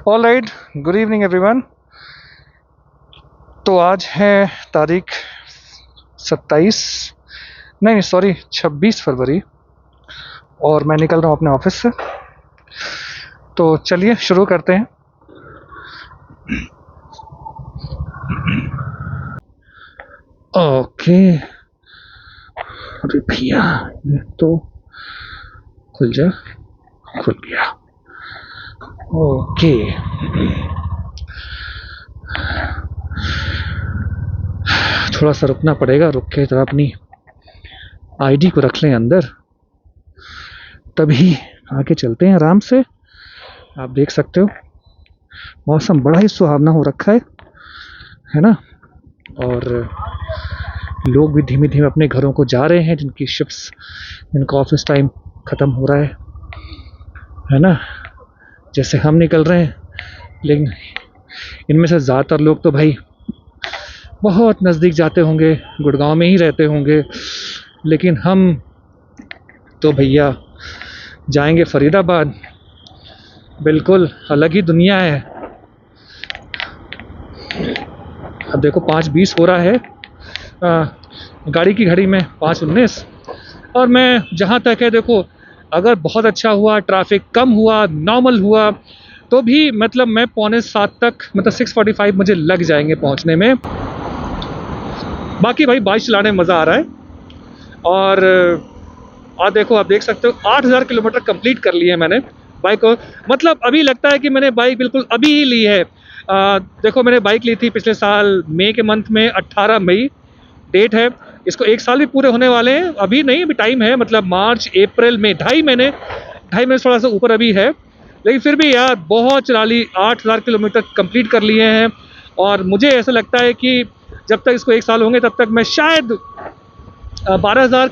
All right, good evening everyone. तो आज है तारीख 27, नहीं सॉरी 26 फरवरी और मैं निकल रहा हूँ अपने ऑफिस से। तो चलिए शुरू करते हैं। ओके, अरे भैया ये तो खुल जा, खुल गया। ओके, थोड़ा सा रुकना पड़ेगा, रुक के जरा अपनी आईडी को रख लें अंदर, तभी आगे चलते हैं आराम से। आप देख सकते हो मौसम बड़ा ही सुहावना हो रखा है ना। और लोग भी धीमे धीमे अपने घरों को जा रहे हैं, जिनकी शिफ्ट्स, जिनका ऑफिस टाइम ख़त्म हो रहा है ना। जैसे हम निकल रहे हैं, लेकिन इनमें से ज़्यादातर लोग तो भाई बहुत नज़दीक जाते होंगे, गुड़गांव में ही रहते होंगे, लेकिन हम तो भैया जाएंगे फरीदाबाद। बिल्कुल अलग ही दुनिया है। अब देखो 5:20 हो रहा है, गाड़ी की घड़ी में 5:19, और मैं जहाँ तक है देखो, अगर बहुत अच्छा हुआ, ट्रैफिक कम हुआ, नॉर्मल हुआ, तो भी मतलब मैं 6:45 तक, मतलब 6:45 मुझे लग जाएंगे पहुँचने में। बाकी भाई बाइक चलाने में मज़ा आ रहा है। और देखो, आप देख सकते हो 8,000 किलोमीटर कंप्लीट कर लिए मैंने बाइक को। मतलब अभी लगता है कि मैंने बाइक बिल्कुल अभी ही ली है। देखो मैंने बाइक ली थी पिछले साल मई के मंथ में, 18 मई डेट है। इसको 1 साल भी पूरे होने वाले हैं, अभी नहीं, अभी टाइम है, मतलब मार्च अप्रैल में 2.5 महीने थोड़ा सा ऊपर अभी है, लेकिन फिर भी यार बहुत चला ली। 8,000 किलोमीटर कंप्लीट कर लिए हैं, और मुझे ऐसा लगता है कि जब तक इसको 1 साल होंगे तब तक मैं शायद 12,000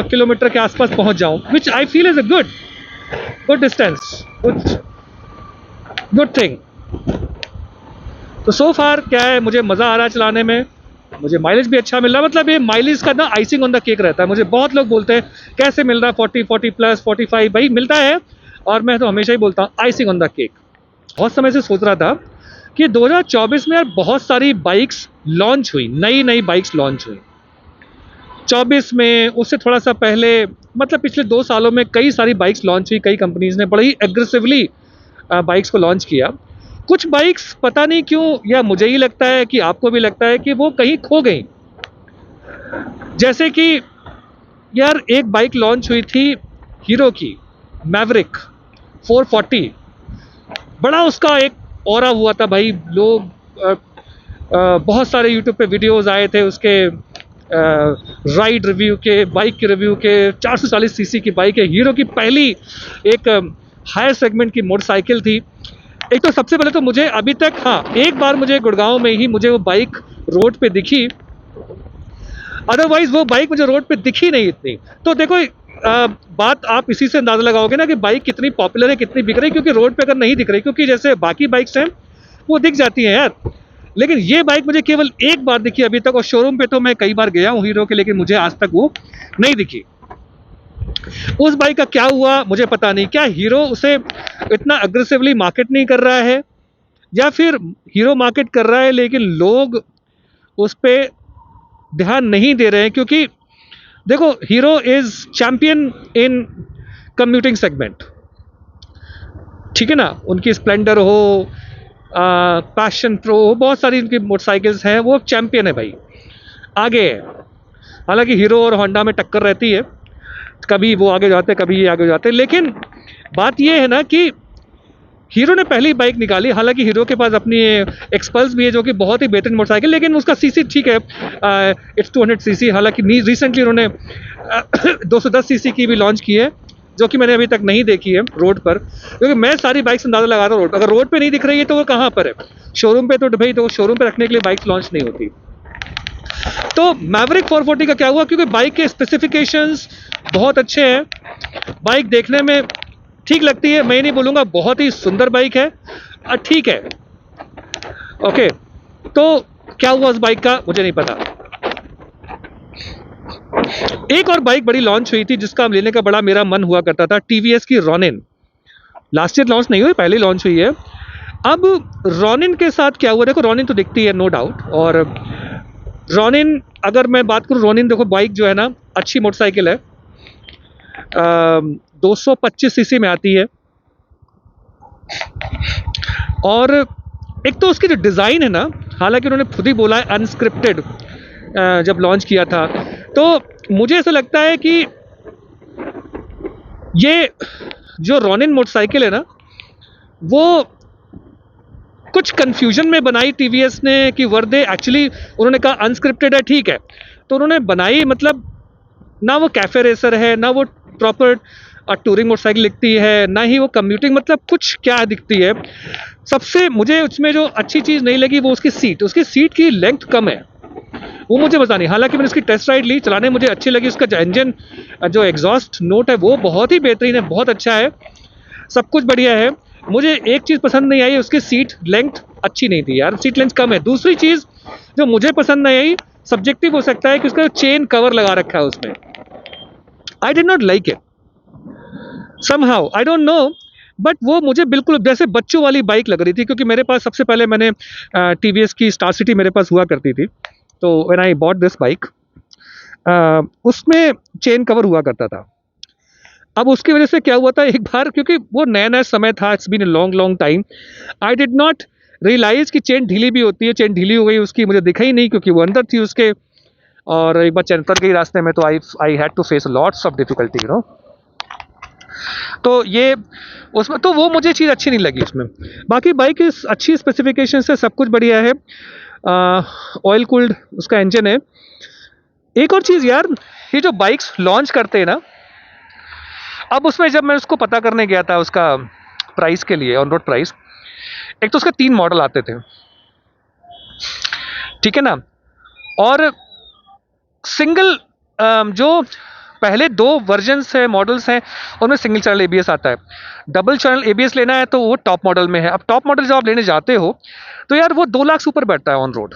किलोमीटर के आसपास पहुंच जाऊं, which I feel is a good distance, good thing. तो सो फार क्या है, मुझे मज़ा आ रहा है चलाने में, मुझे माइलेज भी अच्छा मिल रहा है। मतलब ये माइलेज का ना आइसिंग ऑन द केक रहता है। मुझे बहुत लोग बोलते हैं कैसे मिल रहा है 40 प्लस 45, भाई मिलता है, और मैं तो हमेशा ही बोलता हूँ आइसिंग ऑन द केक। बहुत समय से सोच रहा था कि 2024 में यार बहुत सारी बाइक्स लॉन्च हुई, नई बाइक्स लॉन्च हुई 24 में। उससे थोड़ा सा पहले, मतलब पिछले 2 सालों में कई सारी बाइक्स लॉन्च हुई, कई कंपनीज ने बड़ा ही एग्रेसिवली बाइक्स को लॉन्च किया। कुछ बाइक्स पता नहीं क्यों, या मुझे ही लगता है कि आपको भी लगता है कि वो कहीं खो गई। जैसे कि यार एक बाइक लॉन्च हुई थी हीरो की, मैवरिक 440, बड़ा उसका एक ऑरा हुआ था भाई। लोग बहुत सारे यूट्यूब पे वीडियोस आए थे उसके राइड रिव्यू के, बाइक के रिव्यू के। 440 सीसी की बाइक है, हीरो की पहली एक हायर सेगमेंट की मोटरसाइकिल थी। एक तो सबसे पहले तो मुझे अभी तक, हाँ एक बार मुझे गुड़गांव में ही मुझे वो बाइक रोड पे दिखी, अदरवाइज वो बाइक मुझे रोड पे दिखी नहीं इतनी। तो देखो बात आप इसी से अंदाजा लगाओगे ना कि बाइक कितनी पॉपुलर है, कितनी बिक रही है, क्योंकि रोड पे अगर नहीं दिख रही, क्योंकि जैसे बाकी बाइक्स हैं वो दिख जाती हैं यार, लेकिन ये बाइक मुझे केवल एक बार दिखी अभी तक। और शोरूम पे तो मैं कई बार गया हूँ हीरो के, लेकिन मुझे आज तक वो नहीं दिखी। उस बाइक का क्या हुआ मुझे पता नहीं, क्या हीरो उसे इतना अग्रेसिवली मार्केट नहीं कर रहा है, या फिर हीरो मार्केट कर रहा है लेकिन लोग उस पर ध्यान नहीं दे रहे हैं। क्योंकि देखो hero is champion in commuting segment, ठीक है ना। उनकी स्प्लेंडर हो, पैशन प्रो हो, बहुत सारी उनकी मोटरसाइकिल्स हैं, वो चैंपियन है भाई, आगे है। हालांकि हीरो और होंडा में टक्कर रहती है, कभी वो आगे जाते हैं, कभी ये आगे जाते हैं, लेकिन बात ये है ना कि हीरो ने पहली बाइक निकाली। हालांकि हीरो के पास अपनी एक्सपल्स भी है जो कि बहुत ही बेहतरीन मोटरसाइकिल, लेकिन उसका सीसी ठीक है, इट्स 200 सीसी। हालांकि रिसेंटली उन्होंने 210 सीसी की भी लॉन्च की है, जो कि मैंने अभी तक नहीं देखी है रोड पर, क्योंकि मैं सारी बाइक्स अंदाजा लगाता हूँ रोड पर। अगर रोड पे नहीं दिख रही है तो वो कहाँ पर है, शोरूम पे, तो भाई तो शोरूम पे रखने के लिए बाइक्स लॉन्च नहीं होती। तो मैवरिक 440 का क्या हुआ, क्योंकि बाइक के स्पेसिफिकेशंस बहुत अच्छे हैं, बाइक देखने में ठीक लगती है, मैं नहीं बोलूँगा बहुत ही सुंदर बाइक है, ठीक है, ओके। तो क्या हुआ उस बाइक का मुझे नहीं पता। एक और बाइक बड़ी लॉन्च हुई थी जिसका लेने का बड़ा मेरा मन हुआ करता था, टीवीएस की रॉनिन। लास्ट ईयर लॉन्च नहीं हुई, पहले लॉन्च हुई है। अब रॉनिन के साथ क्या हुआ, देखो रॉनिन तो दिखती है नो डाउट, और रॉनिन अगर मैं बात करूँ, रॉनिन देखो बाइक जो है ना अच्छी मोटरसाइकिल है, 225 सीसी में आती है, और एक तो उसकी जो डिज़ाइन है ना, हालांकि उन्होंने खुद ही बोला है अनस्क्रिप्टेड जब लॉन्च किया था, तो मुझे ऐसा लगता है कि ये जो रॉनिन मोटरसाइकिल है ना, वो कुछ कंफ्यूजन में बनाई टीवीएस ने कि वर्दे एक्चुअली उन्होंने कहा अनस्क्रिप्टेड है, ठीक है, तो उन्होंने बनाई मतलब ना वो कैफे रेसर है, ना वो प्रॉपर टूरिंग मोटरसाइकिल दिखती है, ना ही वो कम्यूटिंग, मतलब कुछ क्या दिखती है। सबसे मुझे उसमें जो अच्छी चीज़ नहीं लगी वो उसकी सीट की लेंथ कम है, वो मुझे पता नहीं, हालांकि मैंने उसकी टेस्ट राइड ली, चलाने मुझे अच्छी लगी, उसका जो इंजन जो एग्जॉस्ट नोट है वो बहुत ही बेहतरीन है, बहुत अच्छा है, सब कुछ बढ़िया है। मुझे एक चीज़ पसंद नहीं आई, उसकी सीट लेंथ अच्छी नहीं थी यार, सीट लेंथ कम है। दूसरी चीज़ जो मुझे पसंद नहीं आई, सब्जेक्टिव हो सकता है कि उसका चेन कवर लगा रखा है उसमें, आई did not like it somehow, I don't know, but वो मुझे बिल्कुल जैसे बच्चों वाली बाइक लग रही थी, क्योंकि मेरे पास सबसे पहले मैंने टीवीएस की स्टार सिटी मेरे पास हुआ करती थी, तो when I bought this bike उसमें चेन कवर हुआ करता था। अब उसकी वजह से क्या हुआ था एक बार, क्योंकि वो नया नया समय था, it's been a long long time, I did not realise कि चेन ढीली भी होती है, चेन ढीली हो गई उसकी, मुझे दिखा ही नहीं क्योंकि वो अंदर थी उसके, और एक बार चेन उतर गई रास्ते में, तो I had to face lots of difficulty you know. तो ये उसमें तो वो मुझे चीज़ अच्छी नहीं लगी उसमें। बाकी बाइक इस अच्छी स्पेसिफिकेशन से सब कुछ बढ़िया है, ऑयल कूल्ड उसका इंजन है। एक और चीज़ यार, ये जो बाइक्स लॉन्च करते हैं ना, अब उसमें जब मैं उसको पता करने गया था उसका प्राइस के लिए, ऑन रोड प्राइस, एक तो उसके 3 मॉडल आते थे, ठीक है ना, और सिंगल जो पहले 2 वर्जन्स है, मॉडल्स हैं, उनमें सिंगल चैनल एबीएस आता है, डबल चैनल एबीएस लेना है तो वो टॉप मॉडल में है। अब टॉप मॉडल जब आप लेने जाते हो तो यार वो 2 लाख से ऊपर बैठता है on road,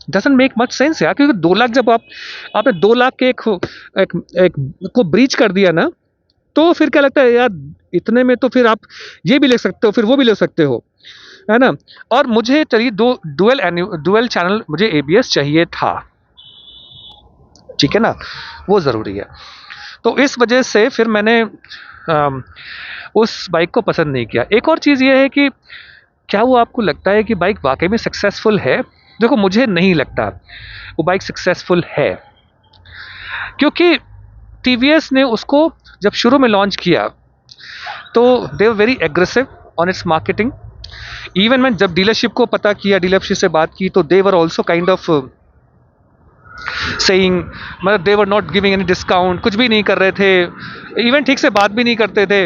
doesn't make much sense यार, क्योंकि 2 लाख जब आपने 2 लाख के एक को ब्रीच कर दिया ना, तो फिर क्या लगता है यार, इतने में तो फिर आप ये भी ले सकते हो, फिर वो भी ले सकते हो, है ना। और मुझे चलिए डुअल चैनल मुझे एबीएस चाहिए था, ठीक है ना, वो ज़रूरी है, तो इस वजह से फिर मैंने उस बाइक को पसंद नहीं किया। एक और चीज़ ये है कि क्या वो आपको लगता है कि बाइक वाकई में सक्सेसफुल है? देखो मुझे नहीं लगता वो बाइक सक्सेसफुल है, क्योंकि टीवीएस ने उसको जब शुरू में लॉन्च किया तो they were very aggressive on its marketing. Even मैं जब डीलरशिप को पता किया, डीलरशिप से बात की, तो they were also kind of saying, मतलब they were not giving any discount, कुछ भी नहीं कर रहे थे, इवन ठीक से बात भी नहीं करते थे।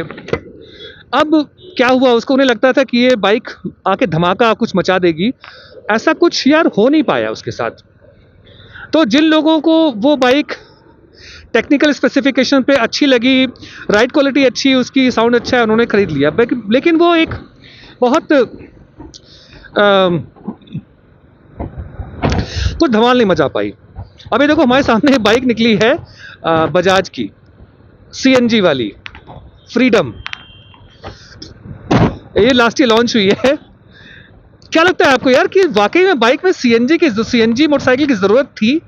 अब क्या हुआ, उसको उन्हें लगता था कि ये बाइक आके धमाका कुछ मचा देगी, ऐसा कुछ यार हो नहीं पाया उसके साथ। तो जिन लोगों को वो बाइक टेक्निकल स्पेसिफिकेशन पे अच्छी लगी, राइड क्वालिटी अच्छी, उसकी साउंड अच्छा है, उन्होंने खरीद लिया, लेकिन वो एक बहुत कुछ धमाल नहीं मचा पाई। अभी देखो हमारे सामने बाइक निकली है बजाज की सीएनजी वाली फ्रीडम, ये लास्ट ईयर लॉन्च हुई है। क्या लगता है आपको यार कि वाकई में बाइक में सीएनजी मोटरसाइकिल की जरूरत थी?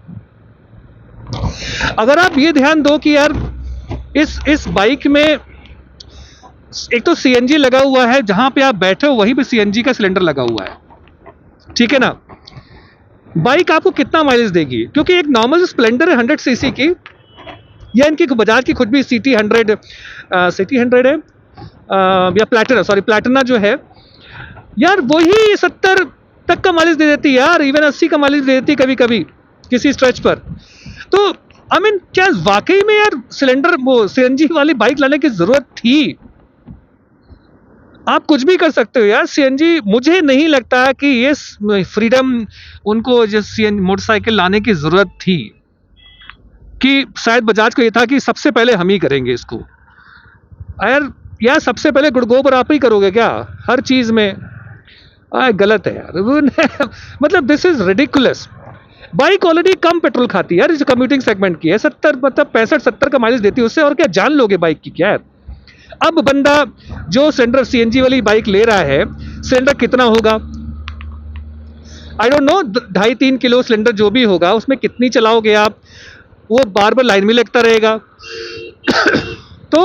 अगर आप ये ध्यान दो कि यार इस बाइक में एक तो सीएनजी लगा हुआ है, जहां पे आप बैठे हो वहीं पे सीएनजी का सिलेंडर लगा हुआ है, ठीक है ना। बाइक आपको कितना माइलेज देगी? क्योंकि एक नॉर्मल स्प्लेंडर है 100 सीसी की, या इनकी बजाज की खुद भी सिटी 100 है, या प्लैटिना, सॉरी प्लैटिना जो है यार, वही 70 तक का माइलेज दे देती है यार, इवन 80 का माइलेज दे देती है कभी कभी किसी स्ट्रेच पर। तो आई मीन क्या वाकई में यार सिलेंडर वो सीएनजी वाली बाइक लाने की जरूरत थी? आप कुछ भी कर सकते हो यार सीएनजी, मुझे नहीं लगता कि ये फ्रीडम उनको जो सीएनजी मोटरसाइकिल लाने की जरूरत थी, कि शायद बजाज को ये था कि सबसे पहले हम ही करेंगे इसको। यार सबसे पहले गुड़गोबर आप ही करोगे क्या हर चीज में? गलत है यार मतलब this is ridiculous. Bike already come petrol खाती है यार, इस कम्यूटिंग सेगमेंट की है, 70 मतलब 65-70 का माइलेज देती है, उससे और क्या जान लोगे बाइक की क्या है। अब बंदा जो सिलेंडर सीएनजी वाली बाइक ले रहा है, सिलेंडर कितना होगा, I don't know, 2.5-3 kilo cylinder जो भी होगा उसमें कितनी चलाओगे आप, वो बार बार लाइन में लगता रहेगा। तो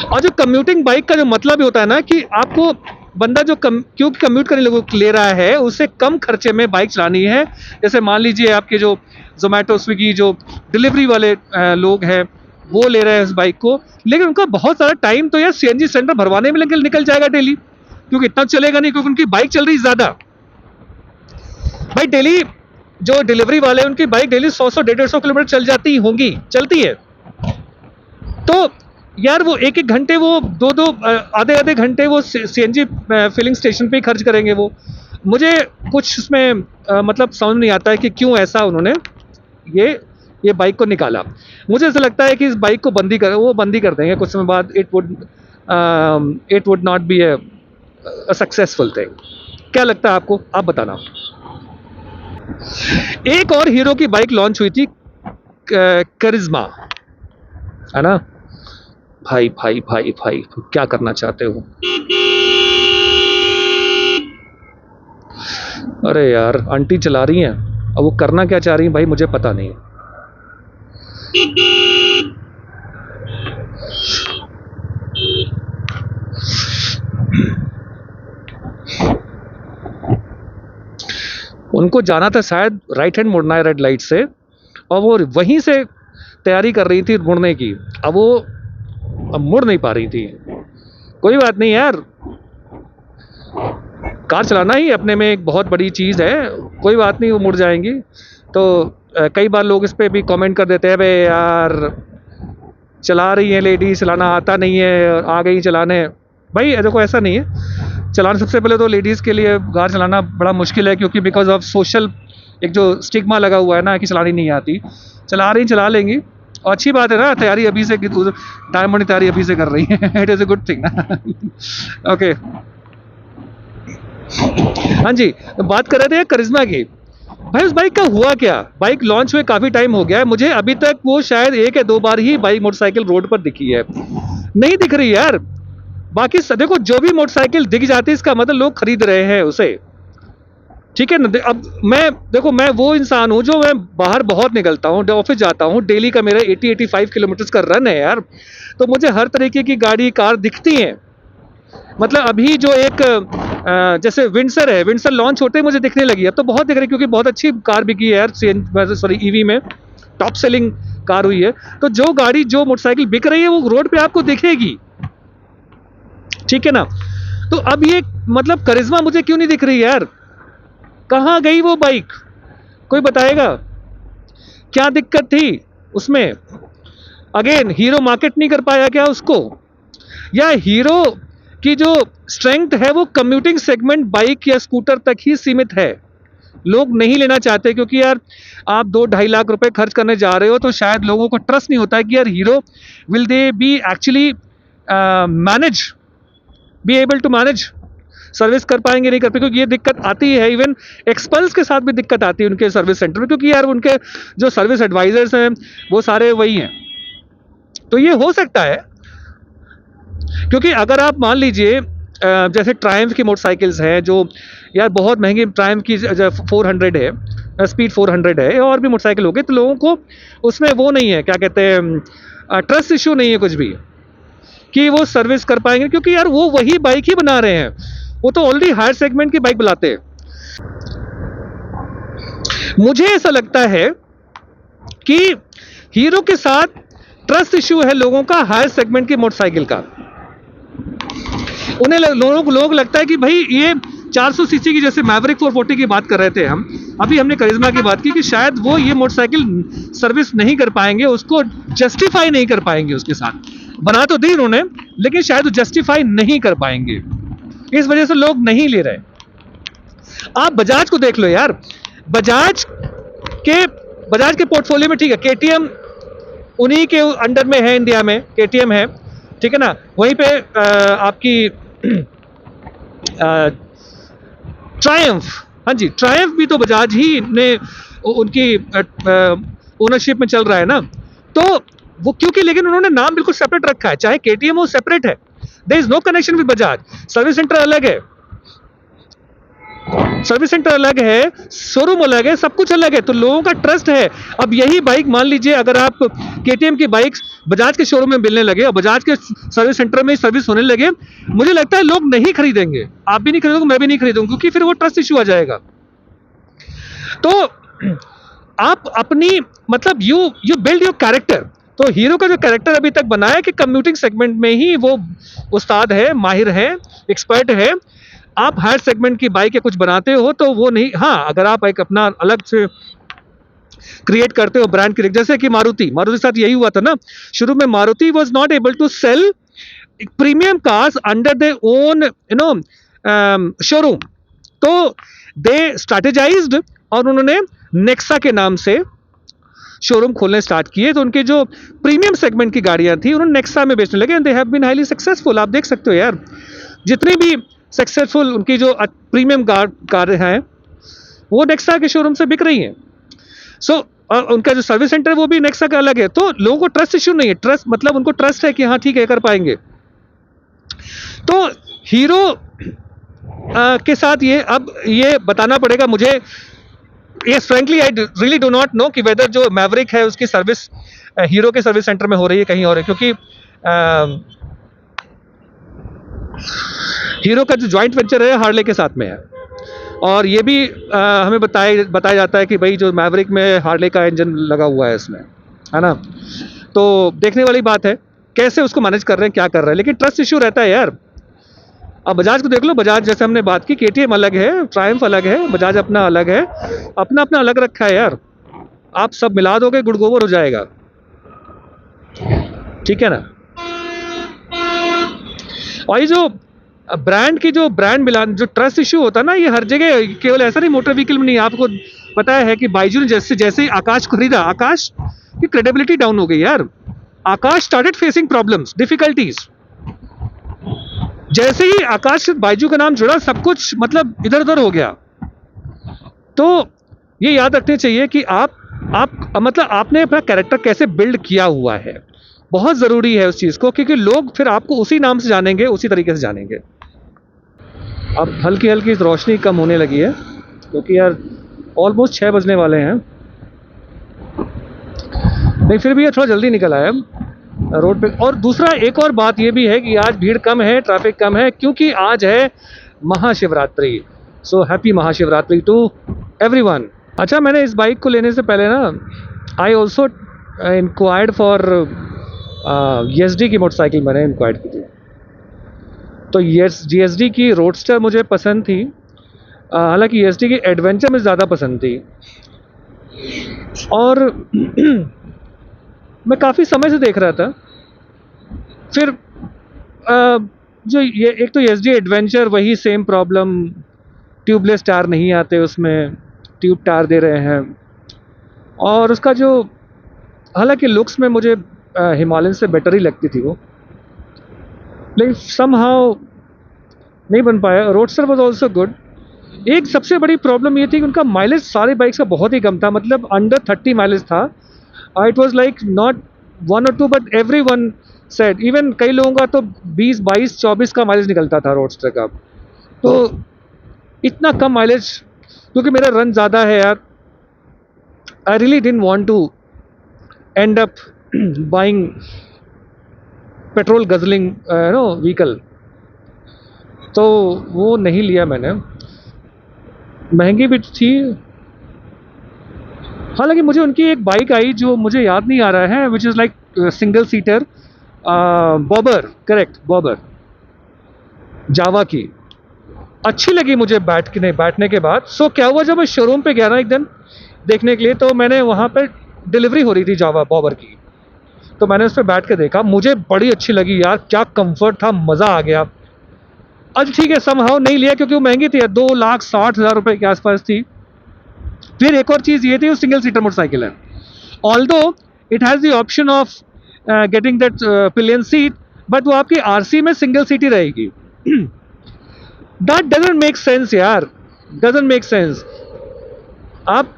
और जो कम्यूटिंग बाइक का जो मतलब होता है ना कि आपको बंदा जो क्योंकि कम्यूट करने ले रहा है उसे कम खर्चे में बाइक चलानी है। जैसे मान लीजिए आपके जो जोमेटो स्विगी जो डिलीवरी वाले लोग हैं वो ले रहे हैं इस बाइक को, लेकिन उनका बहुत सारा टाइम तो यार सीएनजी सिलेंडर भरवाने में निकल जाएगा डेली, क्योंकि इतना चलेगा नहीं, क्योंकि उनकी बाइक चल रही ज़्यादा। भाई डेली जो डिलीवरी वाले हैं उनकी बाइक डेली 100-150 किलोमीटर चल जाती होंगी, चलती है। तो यार वो एक घंटे वो आधे घंटे वो सीएनजी फिलिंग स्टेशन पे ही खर्च करेंगे वो। मुझे कुछ उसमें मतलब समझ नहीं आता है कि क्यों ऐसा उन्होंने ये बाइक को निकाला। मुझे ऐसा लगता है कि इस बाइक को बंदी कर देंगे कुछ समय बाद। It would not be a successful thing. क्या लगता है आपको, आप बताना। एक और हीरो की बाइक लॉन्च हुई थी, करिश्मा, है ना। भाई भाई भाई भाई क्या करना चाहते हो? अरे यार आंटी चला रही हैं, अब वो करना क्या चाह रही हैं भाई मुझे पता नहीं। उनको जाना था शायद राइट हैंड मुड़ना है रेड लाइट से, और वो वहीं से तैयारी कर रही थी मुड़ने की। अब मुड़ नहीं पा रही थी। कोई बात नहीं यार, कार चलाना ही अपने में एक बहुत बड़ी चीज़ है, कोई बात नहीं, वो मुड़ जाएंगी। तो कई बार लोग इस पर भी कमेंट कर देते हैं, भाई यार चला रही है लेडीज, चलाना आता नहीं है, आ गई चलाने। भाई देखो ऐसा नहीं है, चलाना सबसे पहले तो लेडीज़ के लिए कार चलाना बड़ा मुश्किल है, क्योंकि बिकॉज ऑफ सोशल एक जो स्टिग्मा लगा हुआ है ना कि चलानी नहीं आती। चला लेंगी, और अच्छी बात है ना, तैयारी अभी से, डायमंड की तैयारी अभी से कर रही है। It is a good thing ना। ओके हाँ जी, बात कर रहे थे करिश्मा की। भाई उस बाइक का हुआ क्या, बाइक लॉन्च हुए काफ़ी टाइम हो गया है, मुझे अभी तक वो शायद 1 या 2 बार ही बाइक मोटरसाइकिल रोड पर दिखी है, नहीं दिख रही यार। बाकी देखो जो भी मोटरसाइकिल दिख जाती है इसका मतलब लोग खरीद रहे हैं उसे, ठीक है ना। अब मैं वो इंसान हूँ जो मैं बाहर बहुत निकलता हूँ, ऑफिस जाता हूँ, डेली का मेरा 80-85 किलोमीटर का रन है यार। तो मुझे हर तरीके की गाड़ी कार दिखती हैं। मतलब अभी जो एक जैसे विंडसर है, विंडसर लॉन्च होते ही मुझे दिखने लगी है। अब तो बहुत दिख रही है, क्योंकि बहुत अच्छी कार बिकी है यार, ईवी में टॉप सेलिंग कार हुई है। तो जो मोटरसाइकिल बिक रही है वो रोड पे आपको दिखेगी, ठीक है ना। तो अब ये मतलब करिश्मा मुझे क्यों नहीं दिख रही यार, कहाँ गई वो बाइक, कोई बताएगा क्या दिक्कत थी उसमें? अगेन हीरो मार्केट नहीं कर पाया क्या उसको, या हीरो की जो स्ट्रेंथ है वो कम्यूटिंग सेगमेंट बाइक या स्कूटर तक ही सीमित है, लोग नहीं लेना चाहते। क्योंकि यार आप 2-2.5 लाख रुपए खर्च करने जा रहे हो, तो शायद लोगों को ट्रस्ट नहीं होता है कि यार hero will they be actually be able to manage, service कर पाएंगे नहीं कर पाएंगे। क्योंकि ये दिक्कत आती है, इवन एक्सपल्स के साथ भी दिक्कत आती है उनके सर्विस सेंटर में, क्योंकि यार उनके जो सर्विस एडवाइजर्स हैं वो सारे वही हैं। तो ये हो सकता है, क्योंकि अगर आप मान लीजिए जैसे ट्रायम्फ की मोटरसाइकिल्स हैं जो यार बहुत महंगी, ट्रायम्फ की 400 है, स्पीड 400 है, और भी मोटरसाइकिल हो गए, तो लोगों को उसमें वो नहीं है, क्या कहते हैं, ट्रस्ट इशू नहीं है कुछ भी कि वो सर्विस कर पाएंगे। क्योंकि यार वो वही बाइक ही बना रहे हैं, वो तो ऑलरेडी हायर सेगमेंट की बाइक बुलाते हैं। मुझे ऐसा लगता है कि हीरो के साथ ट्रस्ट इशू है लोगों का हायर सेगमेंट की मोटरसाइकिल का। उन्हें लोग लगता है कि भाई ये 400 सीसी की, जैसे मैवरिक 440 की बात कर रहे थे हम, अभी हमने करिश्मा की बात की, कि शायद वो ये मोटरसाइकिल सर्विस नहीं कर पाएंगे, उसको जस्टिफाई नहीं कर पाएंगे, उसके साथ बना तो दी उन्होंने लेकिन शायद वो जस्टिफाई नहीं कर पाएंगे, इस वजह से लोग नहीं ले रहे। आप बजाज को देख लो यार, बजाज के पोर्टफोलियो में ठीक है, केटीएम उन्हीं के अंडर में है, इंडिया में केटीएम है, ठीक है ना। वहीं पे आपकी ट्रायम्फ, हाँ जी, ट्रायम्फ भी तो बजाज ही ने उनकी ओनरशिप में चल रहा है ना। तो वो क्योंकि लेकिन उन्होंने नाम बिल्कुल सेपरेट रखा है, चाहे केटीएम वो सेपरेट है, there is no connection with Bajaj. Service centre अलग है, सर्विस सेंटर अलग है, शोरूम अलग है, सब कुछ अलग है, तो लोगों का ट्रस्ट है। अब यही बाइक मान लीजिए अगर आप केटीएम की बाइक बजाज के शोरूम में मिलने लगे और बजाज के सर्विस सेंटर में सर्विस होने लगे, मुझे लगता है लोग नहीं खरीदेंगे, आप भी नहीं खरीदोगे, मैं भी नहीं खरीदूंगा, क्योंकि फिर वो ट्रस्ट इशू आ जाएगा। तो आप अपनी मतलब यू बिल्ड योर कैरेक्टर। तो हीरो का जो कैरेक्टर अभी तक बना है कि कम्यूटिंग सेगमेंट में ही वो उस्ताद है, माहिर है, एक्सपर्ट है। आप हायर सेगमेंट की बाइक या कुछ बनाते हो तो वो नहीं, हाँ अगर आप एक अपना अलग से क्रिएट करते हो ब्रांड क्रिएट, जैसे कि मारुति के साथ यही हुआ था ना, शुरू में Maruti was not able to sell premium cars under their own showroom, तो दे स्ट्रैटेजाइज्ड और उन्होंने नेक्सा के नाम से शोरूम खोलने स्टार्ट किए। तो उनके जो प्रीमियम सेगमेंट की गाड़ियां थी उन्होंने नेक्सा में बेचने लगे and they have been highly successful. आप देख सकते हो यार, जितनी भी सक्सेसफुल उनकी जो प्रीमियम कार हैं वो नेक्सा के शोरूम से बिक रही हैं। सो उनका जो सर्विस सेंटर है वो भी नेक्सा का अलग है, तो लोगों को ट्रस्ट इश्यू नहीं है। ट्रस्ट मतलब उनको ट्रस्ट है कि हाँ ठीक है कर पाएंगे। तो हीरो के साथ ये बताना पड़ेगा मुझे, Yes, frankly, I really do not know कि whether जो मैवरिक है उसकी सर्विस हीरो के सर्विस सेंटर में हो रही है कहीं और है, क्योंकि हीरो का जो जॉइंट वेंचर है हार्ले के साथ में है। और ये भी हमें बताया जाता है कि भाई जो मैवरिक में हार्ले का इंजन लगा हुआ है इसमें, है ना। तो देखने वाली बात है कैसे उसको मैनेज कर रहे हैं, क्या कर रहे हैं, लेकिन ट्रस्ट इश्यू रहता है यार। अब बजाज को देख लो, बजाज जैसे हमने बात की, केटीएम अलग है, ट्रायम्फ अलग है, बजाज अपना अलग है, अपना अपना अलग रखा है यार। आप सब मिला दोगे गुड़ गोबर हो जाएगा, ठीक है ना। और ये जो ब्रांड की जो ब्रांड मिलान, जो ट्रस्ट इश्यू होता है ना, ये हर जगह, केवल ऐसा नहीं मोटर व्हीकल में नहीं। आपको पता है कि बाइजू ने जैसे ही आकाश को खरीदा, आकाश की क्रेडिबिलिटी डाउन हो गई यार। आकाश स्टार्टेड फेसिंग प्रॉब्लम्स, डिफिकल्टीज। जैसे ही आकाश बाइजू का नाम जुड़ा, सब कुछ मतलब इधर उधर हो गया। तो ये याद रखना चाहिए कि आप मतलब आपने अपना कैरेक्टर कैसे बिल्ड किया हुआ है, बहुत ज़रूरी है उस चीज़ को, क्योंकि लोग फिर आपको उसी नाम से जानेंगे, उसी तरीके से जानेंगे। अब हल्की हल्की रोशनी कम होने लगी है, क्योंकि यार ऑलमोस्ट 6 बजने वाले हैं। नहीं फिर भी ये थोड़ा जल्दी निकल आया रोड पे। और दूसरा एक और बात ये भी है कि आज भीड़ कम है, ट्रैफिक कम है, क्योंकि आज है Mahashivratri. So happy Mahashivratri to everyone. अच्छा, मैंने इस बाइक को लेने से पहले ना I also enquired for GSD की मोटरसाइकिल मैंने इंक्वायर्ड की थी। तो GSD की रोडस्टर मुझे पसंद थी, हालांकि GSD की एडवेंचर में ज़्यादा पसंद थी। और मैं काफ़ी समय से देख रहा था। फिर जो ये एक तो GSD एडवेंचर, वही सेम प्रॉब्लम, ट्यूबलेस टायर नहीं आते उसमें, ट्यूब टायर दे रहे हैं। और उसका जो, हालांकि लुक्स में मुझे हिमालयन से बेटर ही लगती थी वो, लेकिन समहाउ नहीं बन पाया। Roadster was also good. एक सबसे बड़ी प्रॉब्लम ये थी कि उनका माइलेज सारे बाइक्स का बहुत ही कम था, मतलब अंडर 30 माइलेज था। It was like not 1 or 2 but everyone said, even कई लोगों का तो 20, 22, 24 का माइलेज निकलता था रोडस्टर का। तो इतना कम माइलेज, क्योंकि मेरा रन ज़्यादा है यार, I really didn't want to end up buying petrol guzzling vehicle, तो वो नहीं लिया मैंने। महंगी भी थी। हालांकि मुझे उनकी एक बाइक आई जो मुझे याद नहीं आ रहा है, which is like single seater, bobber, correct, bobber, Jawa की, अच्छी लगी मुझे बैठने के बाद। सो क्या हुआ, जब मैं शोरूम पे गया ना एक दिन देखने के लिए, तो मैंने वहाँ पे डिलीवरी हो रही थी जावा बॉबर की, तो मैंने उस पर बैठ के देखा, मुझे बड़ी अच्छी लगी यार, क्या कंफर्ट था, मज़ा आ गया। अच्छा ठीक है, समहाउ नहीं लिया क्योंकि वो महंगी थी, 2,60,000 रुपये के आसपास थी। फिर एक और चीज़ ये थी, वो सिंगल सीटर मोटरसाइकिल है, although it has the option of getting that pillion seat, but वो आपकी आरसी में सिंगल सीट ही रहेगी। दैट डजंट मेक सेंस यार, डजंट मेक सेंस। आप,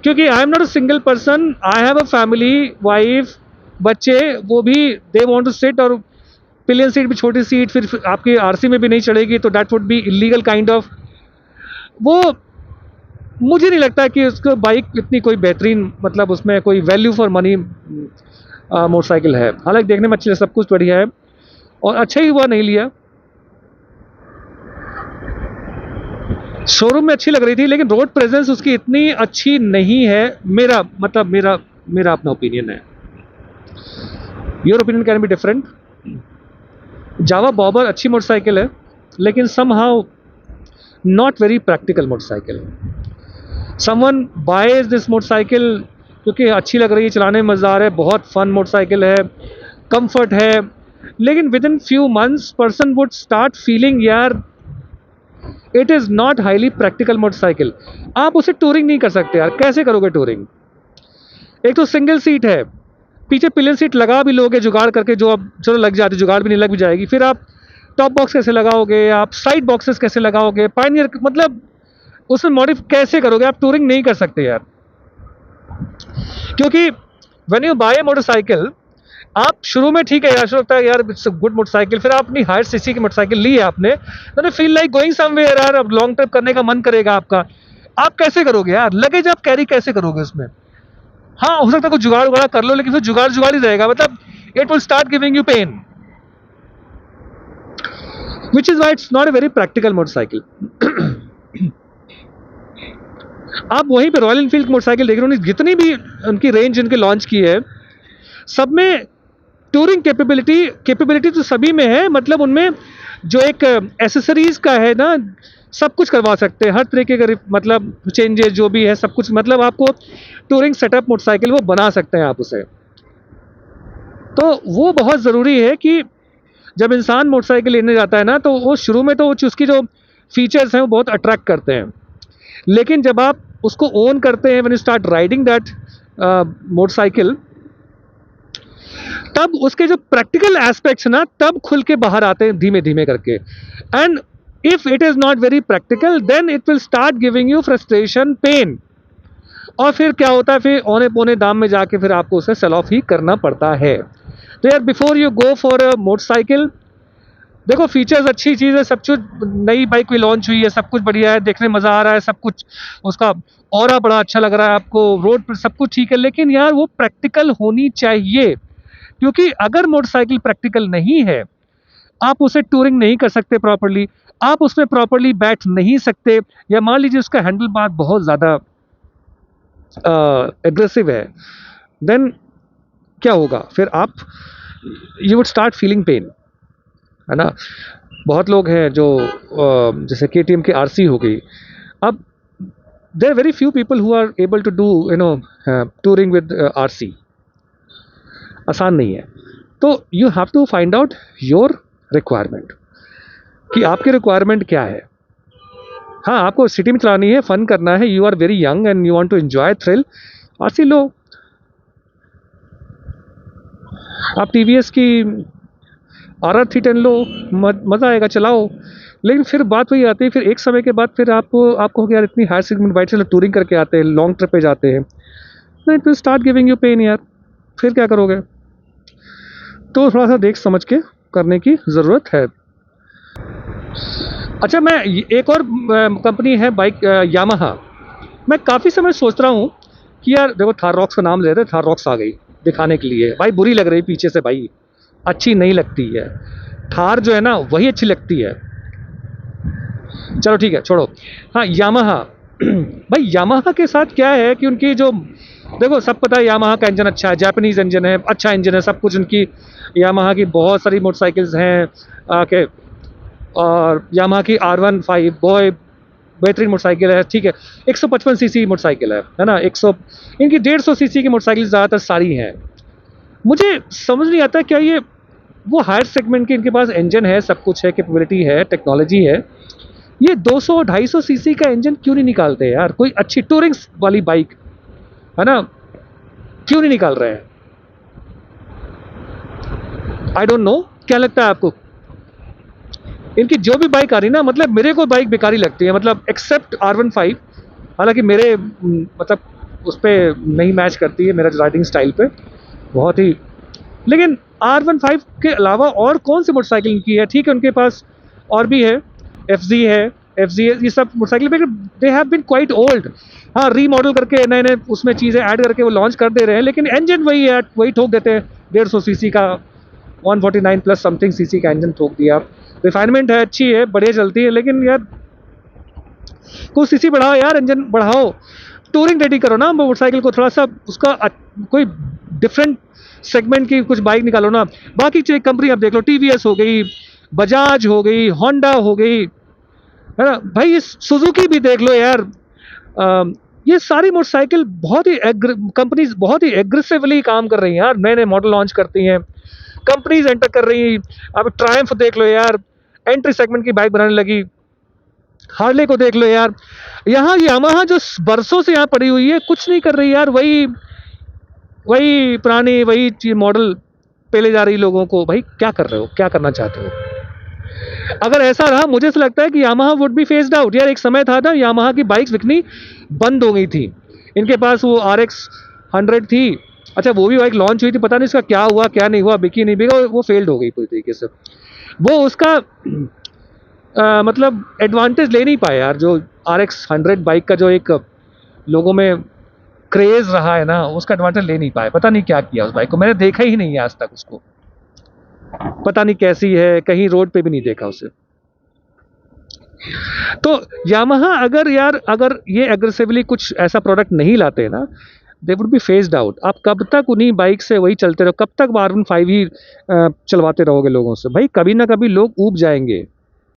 क्योंकि I am not a single person, I have a family, wife, बच्चे, वो भी दे वांट टू सिट, और पिलियन सीट भी छोटी सीट, फिर आपकी आरसी में भी नहीं चढ़ेगी, तो that would be illegal kind of. वो मुझे नहीं लगता कि उसको बाइक इतनी कोई बेहतरीन, मतलब उसमें कोई वैल्यू फॉर मनी मोटरसाइकिल है। हालांकि देखने में अच्छी है, सब कुछ बढ़िया है, और अच्छा ही हुआ नहीं लिया। शोरूम में अच्छी लग रही थी, लेकिन रोड प्रेजेंस उसकी इतनी अच्छी नहीं है। मेरा मतलब मेरा अपना ओपिनियन है। Your opinion can be different. Java bobber अच्छी मोटरसाइकिल है, लेकिन somehow not very practical motorcycle. Someone boys this motorcycle क्योंकि अच्छी लग रही है, चलाने में मज़ा आ रहा है, बहुत फन मोटरसाइकिल है, कंफर्ट है, लेकिन with in few months person would start feeling यार it is not highly practical motorcycle. आप उसे टूरिंग नहीं कर सकते यार, कैसे करोगे टूरिंग? एक तो सिंगल सीट है, पीछे पिलियन सीट लगा भी लोगे जुगाड़ करके, जो अब चलो लग जाती, जुगाड़ भी नहीं लग भी जाएगी, फिर आप टॉप बॉक्स कैसे लगाओगे, आप साइड बॉक्सेस कैसे लगाओगे, पायनियर मतलब उसमें मॉडिफ कैसे करोगे? आप टूरिंग नहीं कर सकते यार। क्योंकि when you buy a motorcycle, आप शुरू में ठीक है यार, शुरू लगता है यार इट्स अ गुड मोटरसाइकिल, फिर आप अपनी हायर सीसी की मोटरसाइकिल ली है आपने, तो फील लाइक गोइंग समवेयर यार, अब लॉन्ग ट्रिप करने का मन करेगा आपका। आप कैसे करोगे यार? लगेज आप कैरी कैसे करोगे उसमें? हाँ, हो सकता है कुछ जुगाड़ उगाड़ कर लो, लेकिन फिर जुगाड़ जुगाड़ ही रहेगा, मतलब it will start giving you pain, which is why it's not a very practical motorcycle. आप वहीं पे रॉयल एनफील्ड मोटरसाइकिल देख रहे हो, जितनी भी उनकी रेंज उनकी लॉन्च की है, सब में टूरिंग कैपेबिलिटी तो सभी में है, मतलब उनमें जो एक एसेसरीज का है ना, सब कुछ करवा सकते हैं, हर तरीके का मतलब चेंजेस जो भी है सब कुछ, मतलब आपको टूरिंग सेटअप मोटरसाइकिल वो बना सकते हैं आप उसे। तो वो बहुत ज़रूरी है कि जब इंसान मोटरसाइकिल लेने जाता है ना, तो वो शुरू में तो उसकी जो फीचर्स हैं वो बहुत अट्रैक्ट करते हैं, लेकिन जब आप उसको ओन करते हैं, when you start riding that motorcycle, तब उसके जो प्रैक्टिकल एस्पेक्ट्स ना तब खुल के बाहर आते हैं धीमे धीमे करके। And if it is not very practical, then it will start giving you frustration, pain, और फिर क्या होता है, फिर औने पौने दाम में जाके फिर आपको उसे सेल ऑफ ही करना पड़ता है। तो यार before you go for a motorcycle, देखो फीचर्स अच्छी चीज़ है, सब कुछ, नई बाइक कोई लॉन्च हुई है, सब कुछ बढ़िया है, देखने में मज़ा आ रहा है, सब कुछ उसका ऑरा बड़ा अच्छा लग रहा है आपको, रोड पर सब कुछ ठीक है, लेकिन यार वो प्रैक्टिकल होनी चाहिए। क्योंकि अगर मोटरसाइकिल प्रैक्टिकल नहीं है, आप उसे टूरिंग नहीं कर सकते प्रॉपर्ली, आप उसमें प्रॉपर्ली बैठ नहीं सकते, या मान लीजिए उसका हैंडल बार बहुत ज़्यादा एग्रेसिव है, देन क्या होगा फिर? आप you would start feeling pen, है ना। बहुत लोग हैं जो जैसे KTM की RC हो गई, अब there are very few people who are able to do touring with RC, आसान नहीं है। तो you have to find out your requirement, कि आपकी रिक्वायरमेंट क्या है। हाँ, आपको सिटी में चलानी है, फन करना है, you are very young and you want to enjoy thrill, RC लो। आप TVS की RR310 लो, मज़ा आएगा, चलाओ। लेकिन फिर बात वही आती है, फिर एक समय के बाद फिर आपको हो गया यार, इतनी हायर सेगमेंट बाइक से टूरिंग करके आते हैं, लॉन्ग ट्रिप पे जाते हैं, it will start giving you pain यार, फिर क्या करोगे? तो थोड़ा सा देख समझ के करने की ज़रूरत है। अच्छा, मैं एक और कंपनी है बाइक, यामाहा। मैं काफ़ी समय सोच रहा हूँ कि यार देखो, थार रॉक्स का नाम ले रहे थे, थार रॉक्स आ गई दिखाने के लिए, भाई बुरी लग रही है पीछे से, भाई अच्छी नहीं लगती है। थार जो है ना वही अच्छी लगती है। चलो ठीक है, छोड़ो। हाँ, यामाहा भाई यामाहा के साथ क्या है कि उनकी जो, देखो सब पता है यामाहा का इंजन अच्छा है, जापानीज इंजन है, अच्छा इंजन है, सब कुछ उनकी यामाहा की बहुत सारी मोटरसाइकिल्स हैं आके, और यामाहा की R15 बहुत बेहतरीन मोटरसाइकिल है, ठीक है। 155 सीसी मोटरसाइकिल है ना, 100, इनकी 150 सीसी की मोटरसाइकिल ज़्यादातर सारी हैं। मुझे समझ नहीं आता क्या ये वो हायर सेगमेंट के इनके पास इंजन है, सब कुछ है, कैपेबिलिटी है, टेक्नोलॉजी है, ये 200-250 सीसी का इंजन क्यों नहीं निकालते यार? कोई अच्छी टूरिंग वाली बाइक, है ना, क्यों नहीं निकाल रहे हैं? आई डोंट नो, क्या लगता है आपको? इनकी जो भी बाइक आ रही ना, मतलब मेरे को बाइक बेकारी लगती है, मतलब एक्सेप्ट R15, हालांकि मेरे मतलब उस पर नहीं मैच करती है मेरा राइडिंग स्टाइल पे, बहुत ही, लेकिन R15 के अलावा और कौन सी मोटरसाइकिल इनकी है? ठीक है, उनके पास और भी है, एफ जी है, ये सब मोटरसाइकिल पे they have been quite old. हाँ, रीमॉडल करके नए नए उसमें चीज़ें ऐड करके वो लॉन्च कर दे रहे हैं, लेकिन इंजन वही है, वही ठोक देते हैं। 150 सीसी का 149 प्लस समथिंग सीसी का इंजन ठोक दिया। रिफाइनमेंट है, अच्छी है, बढ़िया चलती है, लेकिन यार कुछ सीसी बढ़ाओ यार, इंजन बढ़ाओ, टूरिंग रेडी करो ना मोटरसाइकिल को, थोड़ा सा उसका कोई डिफरेंट सेगमेंट की कुछ बाइक निकालो ना। बाकी कंपनी आप देख लो, टीवीएस हो गई, बजाज हो गई, होंडा हो गई, है ना भाई, ये सुजुकी भी देख लो यार। ये सारी मोटरसाइकिल बहुत ही कंपनीज बहुत ही एग्रेसिवली काम कर रही हैं यार, नए नए मॉडल लॉन्च करती हैं, कंपनीज एंटर कर रही हैं। अब ट्रायम्फ देख लो यार, एंट्री सेगमेंट की बाइक बनाने लगी। हार्ले को देख लो यार, यहाँ यामाहा जो बरसों से यहाँ पड़ी हुई है, कुछ नहीं कर रही यार, वही वही पुरानी वही मॉडल पे ले जा रही लोगों को। भाई क्या कर रहे हो, क्या करना चाहते हो? अगर ऐसा रहा, मुझे ऐसा लगता है कि Yamaha would be faced out यार। एक समय था ना, यामाहा की बाइक्स बिकनी बंद हो गई थी। इनके पास वो RX 100 थी, अच्छा वो भी बाइक लॉन्च हुई थी, पता नहीं इसका क्या हुआ क्या नहीं हुआ, बिकी नहीं बिका, वो फेल्ड हो गई पूरी तरीके से। वो उसका मतलब एडवांटेज ले नहीं पाए यार, जो RX 100 बाइक का जो एक लोगों में क्रेज रहा है ना, उसका एडवांटेज ले नहीं पाए। पता नहीं क्या किया उस बाइक को, मैंने देखा ही नहीं है आज तक उसको, पता नहीं कैसी है, कहीं रोड पे भी नहीं देखा उसे। तो यामाहा अगर यार, अगर ये एग्रेसिवली कुछ ऐसा प्रोडक्ट नहीं लाते ना, they would be faced out. आप कब तक उन्हीं बाइक से वही चलते रहो, कब तक R15 ही चलवाते रहोगे लोगों से? भाई कभी ना कभी लोग ऊब जाएंगे।